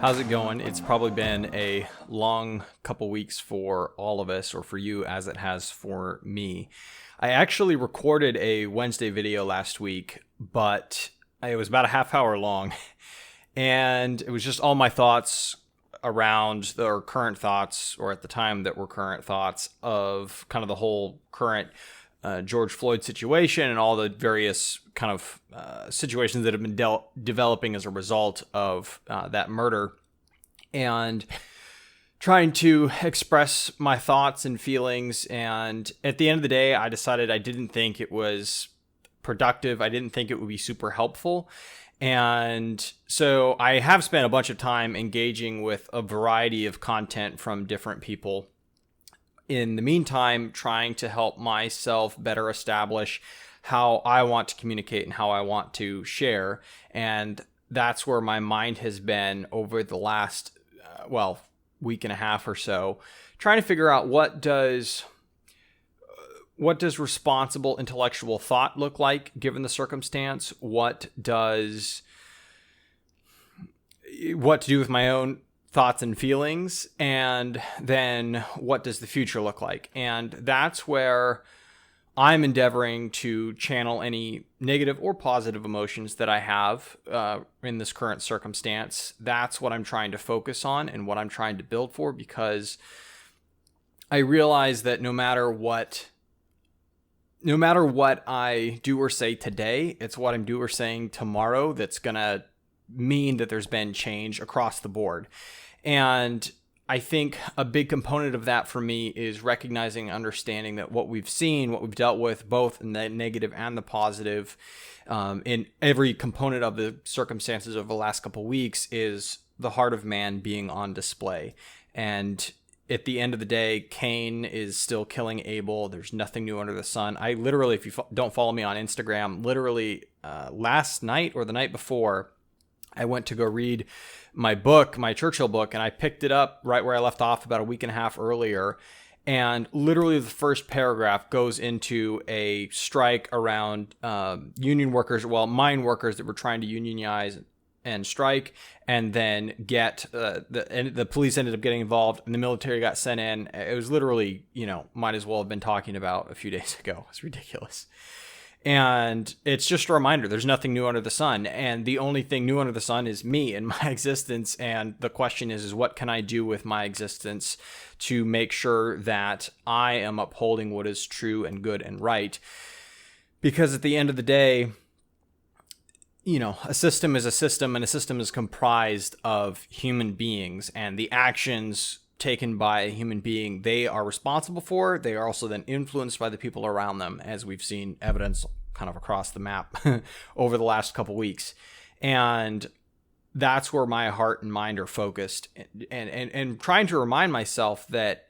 How's it going? It's probably been a long couple weeks for all of us, or for you as it has for me. I actually recorded a Wednesday video last week, but it was about a half hour long, and it was just all my thoughts around or current thoughts, or at the time that were current thoughts of kind of the whole current George Floyd situation and all the various kind of situations that have been developing as a result of that murder, and trying to express my thoughts and feelings. And at the end of the day, I decided I didn't think it was productive. I didn't think it would be super helpful. And so I have spent a bunch of time engaging with a variety of content from different people. In the meantime, trying to help myself better establish how I want to communicate and how I want to share. And that's where my mind has been over the last, week and a half or so, trying to figure out what does responsible intellectual thought look like given the circumstance? What to do with my own thoughts and feelings, and then what does the future look like? And that's where I'm endeavoring to channel any negative or positive emotions that I have in this current circumstance. That's what I'm trying to focus on and what I'm trying to build for, because I realize that no matter what I do or say today, it's what I'm doing or saying tomorrow that's going to mean that there's been change across the board. And I think a big component of that for me is recognizing and understanding that what we've seen, what we've dealt with, both in the negative and the positive, in every component of the circumstances of the last couple of weeks, is the heart of man being on display. And at the end of the day, Cain is still killing Abel. There's nothing new under the sun. I literally, if you don't follow me on Instagram, literally last night or the night before, I went to go read my book, my Churchill book, and I picked it up right where I left off about a week and a half earlier. And literally the first paragraph goes into a strike around union workers, mine workers that were trying to unionize and strike, and then get the police ended up getting involved and the military got sent in. It was literally, might as well have been talking about a few days ago. It's ridiculous. And it's just a reminder, there's nothing new under the sun. And the only thing new under the sun is me and my existence. And the question is what can I do with my existence to make sure that I am upholding what is true and good and right? Because at the end of the day, a system is a system, and a system is comprised of human beings, and the actions taken by a human being they are responsible for, they are also then influenced by the people around them, as we've seen evidence kind of across the map over the last couple weeks. And that's where my heart and mind are focused, and trying to remind myself that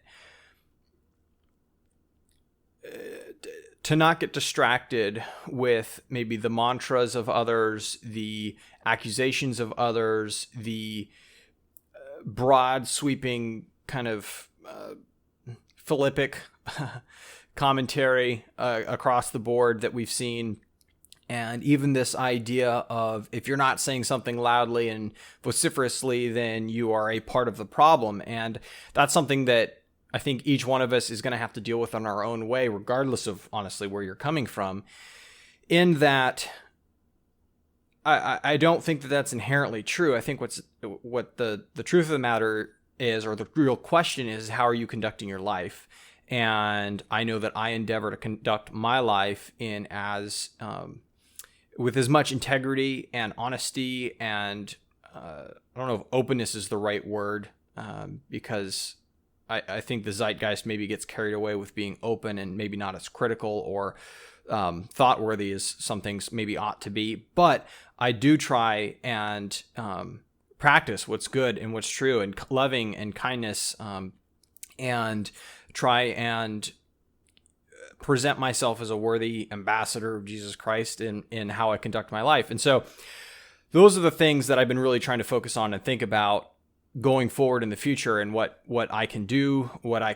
to not get distracted with maybe the mantras of others, the accusations of others, the broad sweeping kind of philippic commentary across the board that we've seen. And even this idea of if you're not saying something loudly and vociferously, then you are a part of the problem. And that's something that I think each one of us is going to have to deal with in our own way, regardless of honestly where you're coming from. In that, I don't think that that's inherently true. I think what the truth of the matter is, or the real question is, how are you conducting your life? And I know that I endeavor to conduct my life in with as much integrity and honesty and I don't know if openness is the right word, because I think the zeitgeist maybe gets carried away with being open and maybe not as critical or thought-worthy as some things maybe ought to be. But I do try and practice what's good and what's true and loving and kindness, and try and present myself as a worthy ambassador of Jesus Christ in how I conduct my life. And so those are the things that I've been really trying to focus on and think about going forward in the future, and what I can do, what I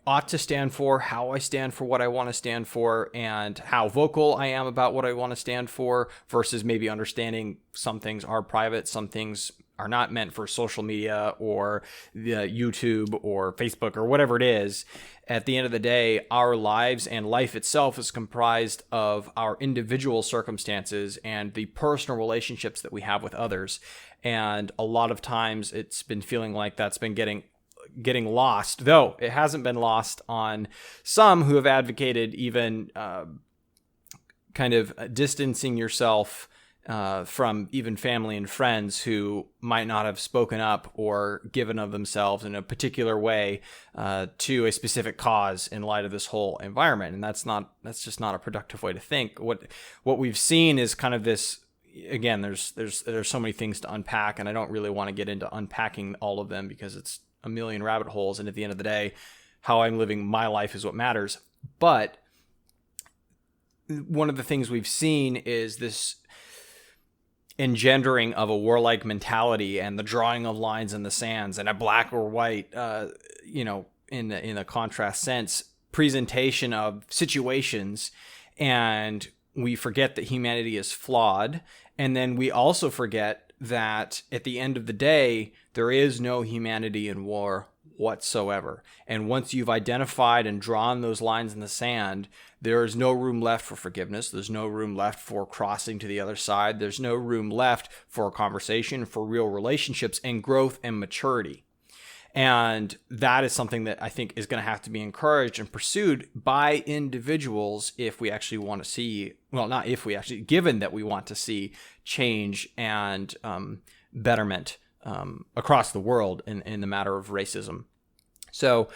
ought to stand for, how I stand for what I want to stand for, and how vocal I am about what I want to stand for, versus maybe understanding some things are private, some things are not meant for social media or the YouTube or Facebook or whatever it is. At the end of the day, our lives and life itself is comprised of our individual circumstances and the personal relationships that we have with others. And a lot of times it's been feeling like that's been getting lost, though it hasn't been lost on some who have advocated even kind of distancing yourself from even family and friends who might not have spoken up or given of themselves in a particular way to a specific cause in light of this whole environment. And that's just not a productive way to think. What we've seen is kind of this, again, there's so many things to unpack, and I don't really want to get into unpacking all of them because it's a million rabbit holes. And at the end of the day, how I'm living my life is what matters. But one of the things we've seen is this engendering of a warlike mentality and the drawing of lines in the sands and a black or white, in a contrast sense, presentation of situations. And we forget that humanity is flawed. And then we also forget that at the end of the day, there is no humanity in war whatsoever. And once you've identified and drawn those lines in the sand, there is no room left for forgiveness. There's no room left for crossing to the other side. There's no room left for conversation, for real relationships and growth and maturity. And that is something that I think is going to have to be encouraged and pursued by individuals if we actually want to see, well, not if we actually, given that we want to see change and betterment across the world in the matter of racism. So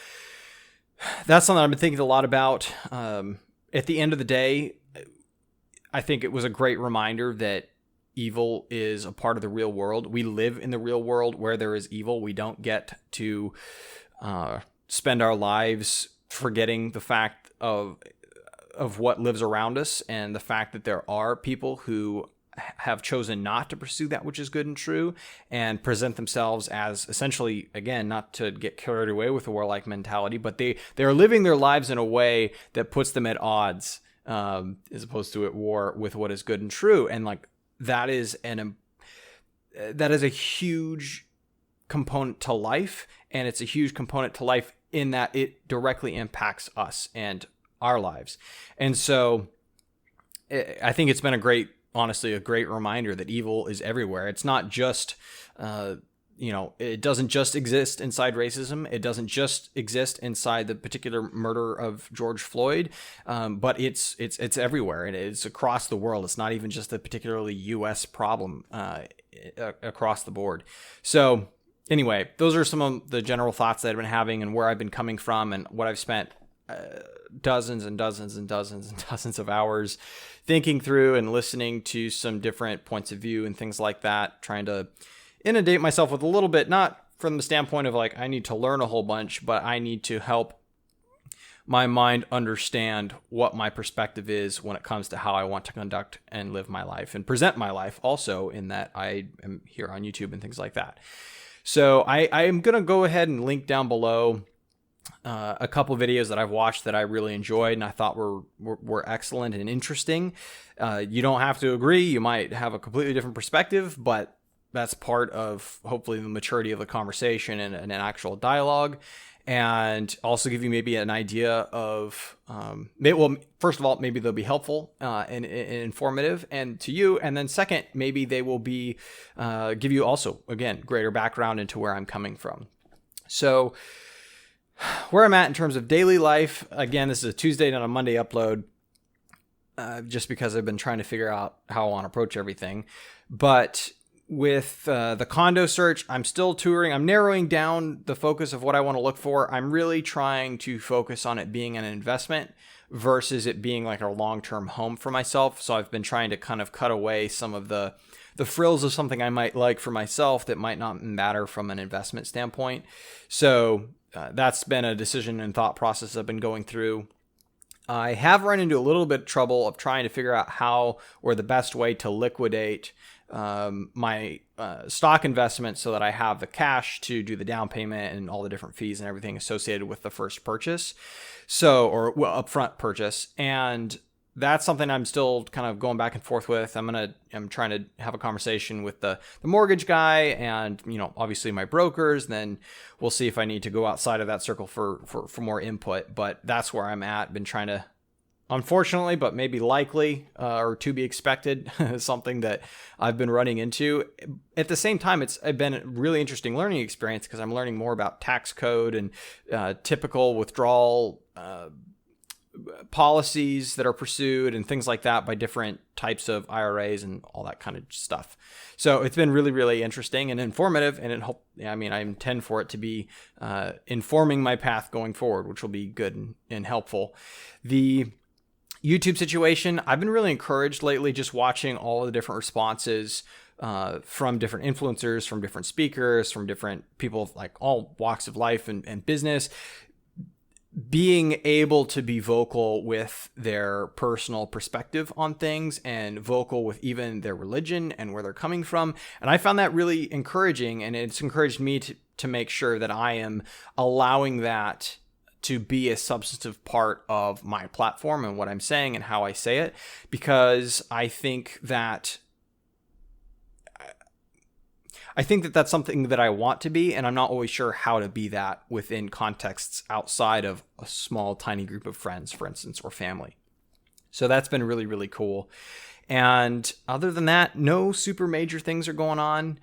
that's something I've been thinking a lot about. At the end of the day, I think it was a great reminder that evil is a part of the real world. We live in the real world where there is evil. We don't get to spend our lives forgetting the fact of what lives around us and the fact that there are people who have chosen not to pursue that which is good and true and present themselves as essentially, again, not to get carried away with a warlike mentality, but they're living their lives in a way that puts them at odds as opposed to at war with what is good and true. And like that is a huge component to life, and it's a huge component to life in that it directly impacts us and our lives. And so I think it's been honestly a great reminder that evil is everywhere. It's not just, it doesn't just exist inside racism. It doesn't just exist inside the particular murder of George Floyd, but it's everywhere, and it's across the world. It's not even just a particularly U.S. problem across the board. So anyway, those are some of the general thoughts that I've been having and where I've been coming from and what I've spent dozens and dozens and dozens and dozens of hours thinking through and listening to some different points of view and things like that, trying to inundate myself with a little bit, not from the standpoint of like I need to learn a whole bunch, but I need to help my mind understand what my perspective is when it comes to how I want to conduct and live my life and present my life also, in that I am here on YouTube and things like that. So I am going to go ahead and link down below a couple of videos that I've watched that I really enjoyed and I thought were excellent and interesting. You don't have to agree. You might have a completely different perspective, but that's part of hopefully the maturity of the conversation and an actual dialogue, and also give you maybe an idea of, first of all, maybe they'll be helpful and informative and to you. And then second, maybe they will be, give you also, again, greater background into where I'm coming from. So where I'm at in terms of daily life, again, this is a Tuesday, not a Monday upload, just because I've been trying to figure out how I want to approach everything. But with the condo search, I'm still touring. I'm narrowing down the focus of what I want to look for. I'm really trying to focus on it being an investment versus it being like a long-term home for myself. So I've been trying to kind of cut away some of the frills of something I might like for myself that might not matter from an investment standpoint. So that's been a decision and thought process I've been going through. I have run into a little bit of trouble of trying to figure out how or the best way to liquidate my stock investment so that I have the cash to do the down payment and all the different fees and everything associated with the first purchase. Upfront purchase. And that's something I'm still kind of going back and forth with. I'm trying to have a conversation with the mortgage guy and, obviously my brokers. Then we'll see if I need to go outside of that circle for more input. But that's where I'm at. Been trying to, unfortunately, but maybe likely or to be expected, something that I've been running into. At the same time, it's been a really interesting learning experience because I'm learning more about tax code and typical withdrawal policies that are pursued and things like that by different types of IRAs and all that kind of stuff. So it's been really, really interesting and informative, and I intend for it to be informing my path going forward, which will be good and helpful. The YouTube situation, I've been really encouraged lately just watching all the different responses from different influencers, from different speakers, from different people of like all walks of life and business, being able to be vocal with their personal perspective on things and vocal with even their religion and where they're coming from. And I found that really encouraging, and it's encouraged me to make sure that I am allowing that to be a substantive part of my platform and what I'm saying and how I say it, because I think that that's something that I want to be, and I'm not always sure how to be that within contexts outside of a small, tiny group of friends, for instance, or family. So that's been really, really cool. And other than that, no super major things are going on.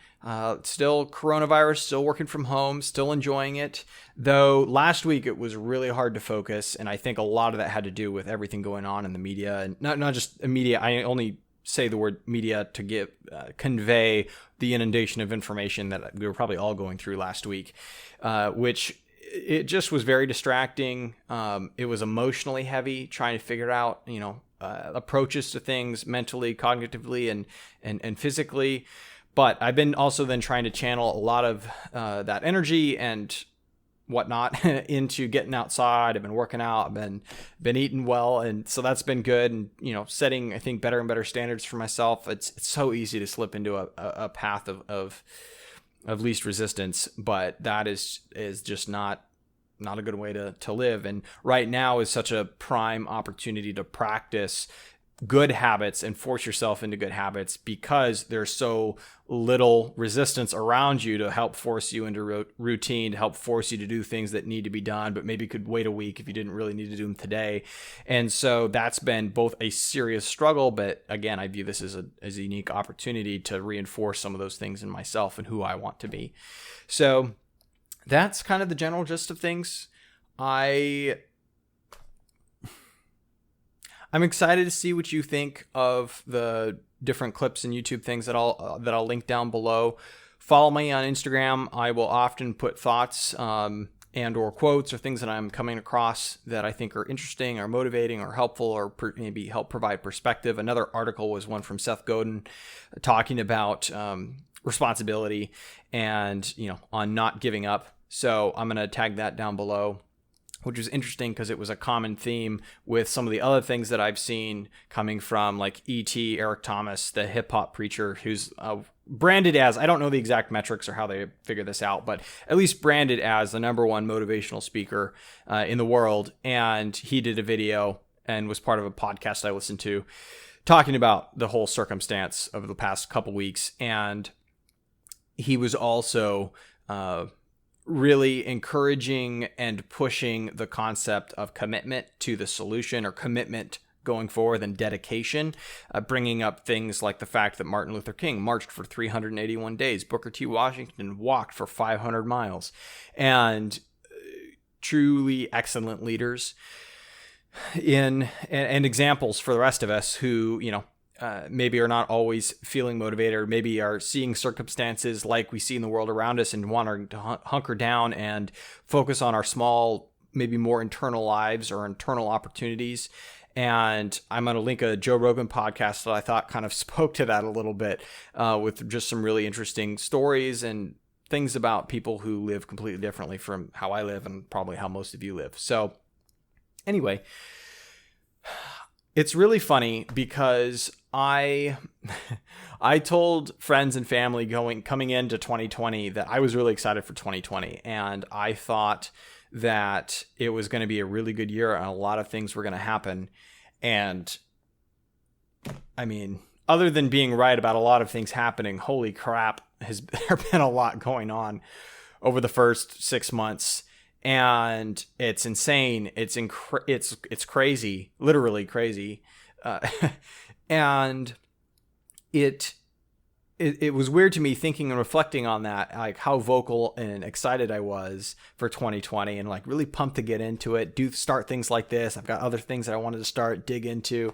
Still coronavirus, still working from home, still enjoying it. Though last week it was really hard to focus, and I think a lot of that had to do with everything going on in the media, and not just media. I only say the word media to convey the inundation of information that we were probably all going through last week, which it just was very distracting. It was emotionally heavy trying to figure out, approaches to things mentally, cognitively, and physically. But I've been also then trying to channel a lot of that energy and whatnot into getting outside. I've been working out, I've been eating well, and so that's been good. And setting, I think, better and better standards for myself. It's so easy to slip into a path of least resistance, but that is just not a good way to live. And right now is such a prime opportunity to practice good habits and force yourself into good habits, because there's so little resistance around you to help force you into routine, to help force you to do things that need to be done, but maybe could wait a week if you didn't really need to do them today. And so that's been both a serious struggle, but again, I view this as a unique opportunity to reinforce some of those things in myself and who I want to be. So that's kind of the general gist of things. I'm excited to see what you think of the different clips and YouTube things that I'll link down below. Follow me on Instagram. I will often put thoughts and or quotes or things that I'm coming across that I think are interesting or motivating or helpful or maybe help provide perspective. Another article was one from Seth Godin talking about responsibility and on not giving up. So I'm going to tag that down below, which was interesting because it was a common theme with some of the other things that I've seen coming from like E.T. Eric Thomas, the hip hop preacher, who's branded as, I don't know the exact metrics or how they figure this out, but at least branded as the number one motivational speaker in the world. And he did a video and was part of a podcast I listened to talking about the whole circumstance of the past couple weeks. And he was also really encouraging and pushing the concept of commitment to the solution, or commitment going forward, and dedication, bringing up things like the fact that Martin Luther King marched for 381 days, Booker T. Washington walked for 500 miles, and truly excellent leaders and examples for the rest of us who, maybe are not always feeling motivated, or maybe are seeing circumstances like we see in the world around us and wanting to hunker down and focus on our small, maybe more internal lives or internal opportunities. And I'm going to link a Joe Rogan podcast that I thought kind of spoke to that a little bit, with just some really interesting stories and things about people who live completely differently from how I live and probably how most of you live. So anyway, it's really funny because I told friends and family coming into 2020 that I was really excited for 2020, and I thought that it was going to be a really good year and a lot of things were going to happen. And I mean, other than being right about a lot of things happening, holy crap, has there been a lot going on over the first 6 months, and it's insane. It's crazy, literally crazy, and it was weird to me thinking and reflecting on that, like how vocal and excited I was for 2020 and like really pumped to get into it, start things like this. I've got other things that I wanted to dig into.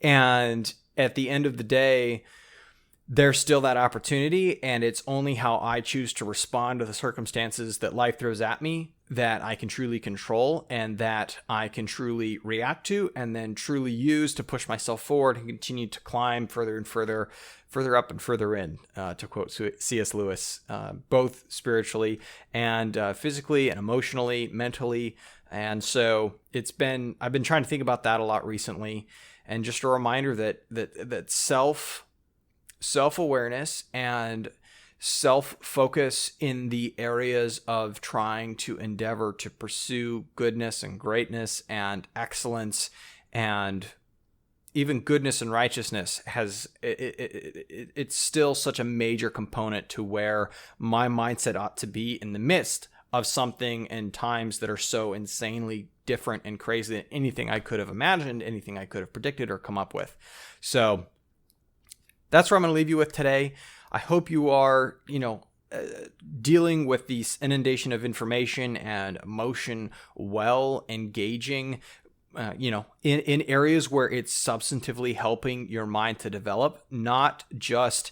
And at the end of the day, there's still that opportunity, and it's only how I choose to respond to the circumstances that life throws at me that I can truly control and that I can truly react to and then truly use to push myself forward and continue to climb further and further up and further in, to quote C.S. Lewis, both spiritually and physically and emotionally, mentally. And so I've been trying to think about that a lot recently, and just a reminder that self-awareness and self-focus in the areas of trying to endeavor to pursue goodness and greatness and excellence and even goodness and righteousness it's still such a major component to where my mindset ought to be in the midst of something and times that are so insanely different and crazy than anything I could have imagined, anything I could have predicted or come up with. So that's where I'm going to leave you with today. I hope you are, dealing with this inundation of information and emotion well, engaging, in areas where it's substantively helping your mind to develop, not just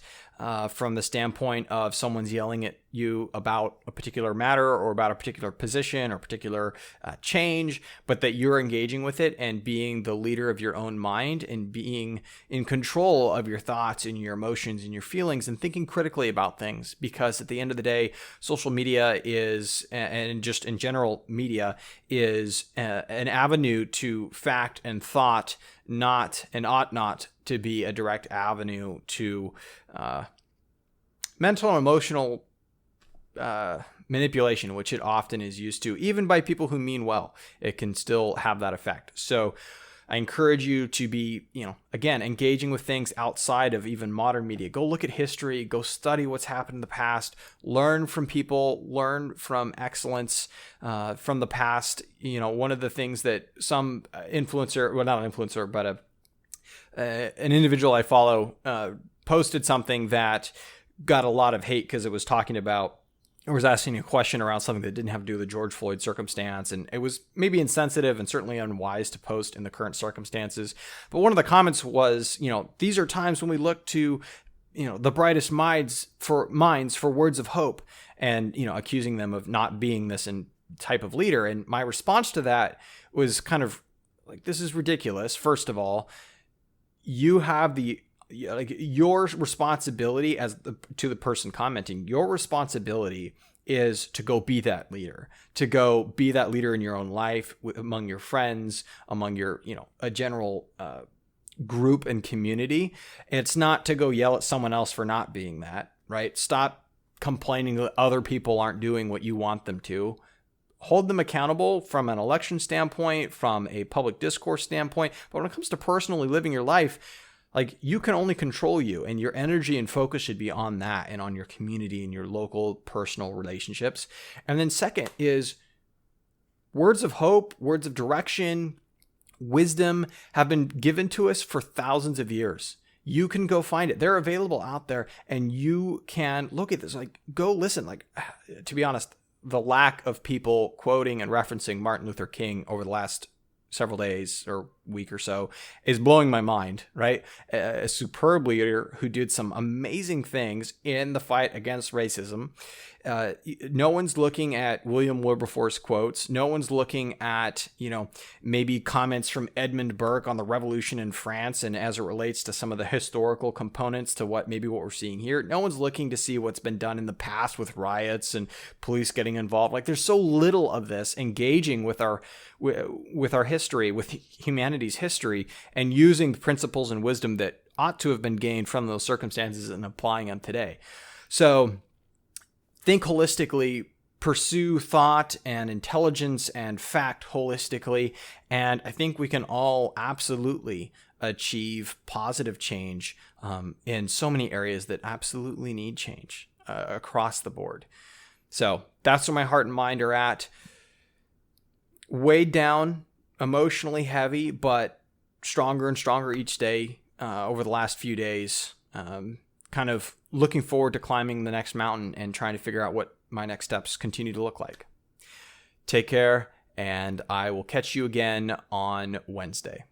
from the standpoint of someone's yelling at you about a particular matter or about a particular position or particular change, but that you're engaging with it and being the leader of your own mind and being in control of your thoughts and your emotions and your feelings and thinking critically about things. Because at the end of the day, social media is, and just in general media, is an avenue to fact and thought, not and ought not to be a direct avenue to mental and emotional manipulation, which it often is used to, even by people who mean well. It can still have that effect. So I encourage you to be, again, engaging with things outside of even modern media. Go look at history, go study what's happened in the past, learn from people, learn from excellence from the past. One of the things that some influencer, well, not an influencer, but an individual I follow posted something that got a lot of hate because it was talking about, or was asking a question around something that didn't have to do with the George Floyd circumstance. And it was maybe insensitive and certainly unwise to post in the current circumstances. But one of the comments was, these are times when we look to, the brightest minds for words of hope, and, accusing them of not being this type of leader. And my response to that was kind of like, this is ridiculous. First of all, you have your responsibility to the person commenting. Your responsibility is to go be that leader, in your own life, among your friends, among your, a general group and community. It's not to go yell at someone else for not being that, right? Stop complaining that other people aren't doing what you want them to. Hold them accountable from an election standpoint, from a public discourse standpoint. But when it comes to personally living your life, like, you can only control you, and your energy and focus should be on that and on your community and your local personal relationships. And then second is words of hope, words of direction, wisdom have been given to us for thousands of years. You can go find it. They're available out there, and you can look at this. Like, go listen. Like, to be honest, the lack of people quoting and referencing Martin Luther King over the last several days or week or so is blowing my mind, right? A superb leader who did some amazing things in the fight against racism. No one's looking at William Wilberforce quotes. No one's looking at, maybe comments from Edmund Burke on the revolution in France and as it relates to some of the historical components to what we're seeing here. No one's looking to see what's been done in the past with riots and police getting involved. Like, there's so little of this engaging with our history, with humanity's history, and using the principles and wisdom that ought to have been gained from those circumstances and applying them today. So think holistically, pursue thought and intelligence and fact holistically. And I think we can all absolutely achieve positive change in so many areas that absolutely need change across the board. So that's where my heart and mind are at. Weighed down, emotionally heavy, but stronger and stronger each day over the last few days. Kind of looking forward to climbing the next mountain and trying to figure out what my next steps continue to look like. Take care, and I will catch you again on Wednesday.